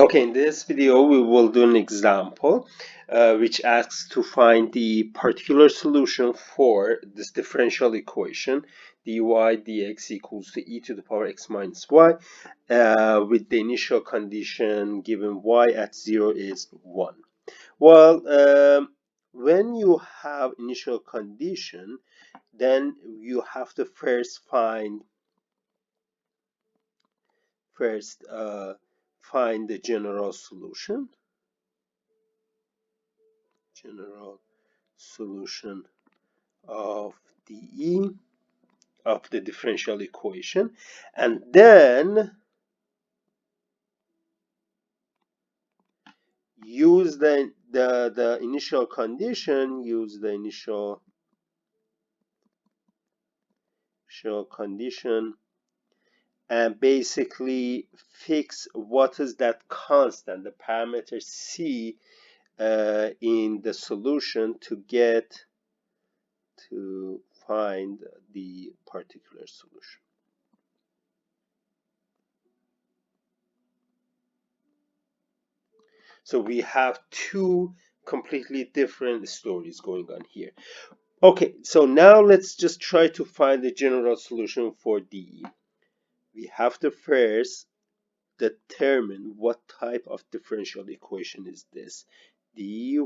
Okay, in this video we will do an example which asks to find the particular solution for this differential equation dy dx equals to e to the power x minus y with the initial condition given y at 0 is 1. Well, when you have initial condition, then you have to first find the general solution of dE of the differential equation, and then use the initial condition, and basically fix what is that constant, the parameter c in the solution to find the particular solution. So we have two completely different stories going on here. Okay, so now let's just try to find the general solution for dE. We have to first determine what type of differential equation is this. dy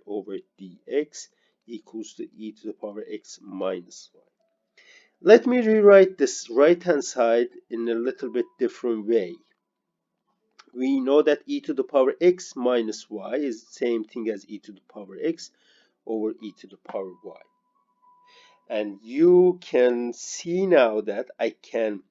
over dx equals to e to the power x minus y. Let me rewrite this right-hand side in a little bit different way. We know that e to the power x minus y is the same thing as e to the power x over e to the power y. And you can see now that I can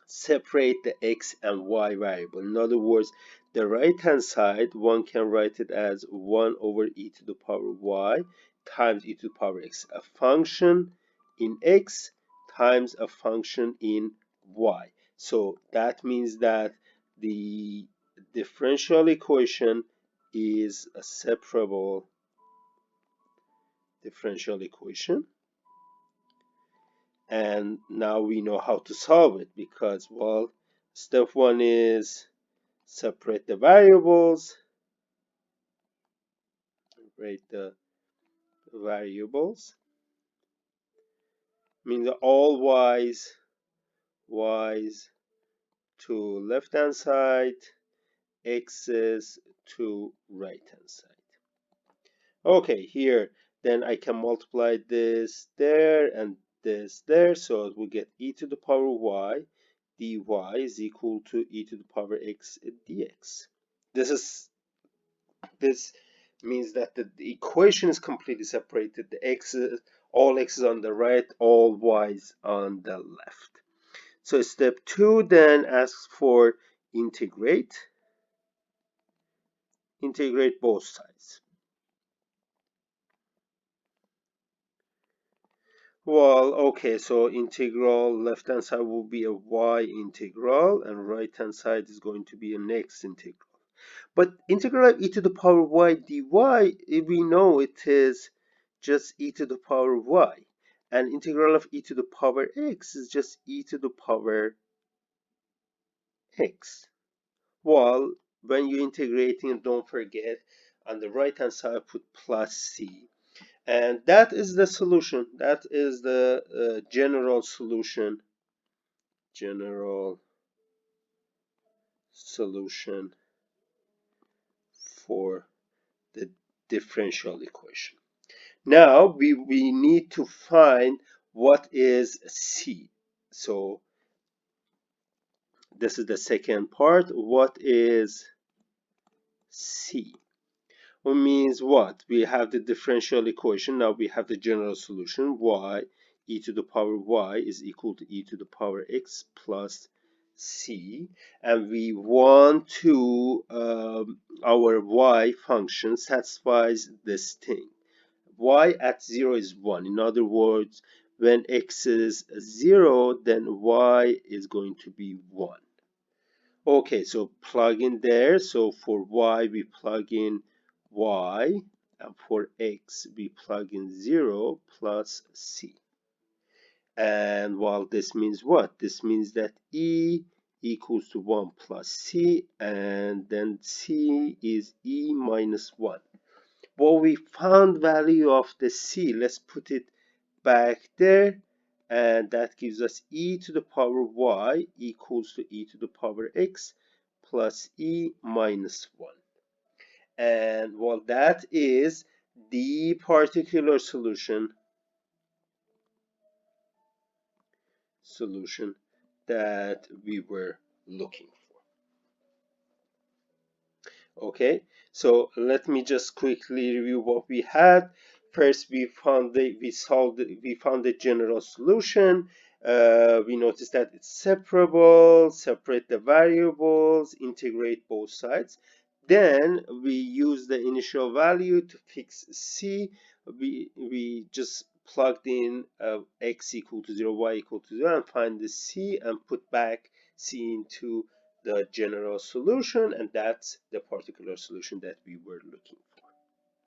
separate the x and y variable. In other words, the right hand side, one can write it as 1 over e to the power y times e to the power x, a function in x times a function in y. So that means that the differential equation is a separable differential equation. And now we know how to solve it because, well, step one is separate the variables, means all y's to left hand side, x's to right hand side. Okay, here then I can multiply this there and this there, so we get e to the power y dy is equal to e to the power x dx. This means that the equation is completely separated. The x's, all x's on the right, all y's on the left. So step 2 then asks for integrate both sides. Well, okay, so integral left hand side will be a y integral and right hand side is going to be an x integral. But integral of e to the power y dy, we know it is just e to the power y, and integral of e to the power x is just e to the power x. Well, when you're integrating, don't forget on the right hand side put plus c. And that is the solution. That is the general solution for the differential equation. Now we need to find what is c. So this is the second part. What is c? It means what? We have the differential equation. Now we have the general solution. Y e to the power y is equal to e to the power x plus c, and we want to our y function satisfies this thing. Y at 0 is 1. In other words, when x is 0, then y is going to be 1. Okay, so plug in there. So for y, we plug in y, and for x, we plug in 0 plus c. And well, this means what? This means that e equals to 1 plus c, and then c is e minus 1. Well, we found value of the c. Let's put it back there, and that gives us e to the power y equals to e to the power x plus e minus 1. And well, that is the particular solution that we were looking for. Okay, so let me just quickly review what we had. First, we found the general solution. We noticed that it's separable, separate the variables, integrate both sides. Then we use the initial value to fix c. We just plugged in x equal to 0, y equal to 0, and find the c and put back c into the general solution, and that's the particular solution that we were looking for.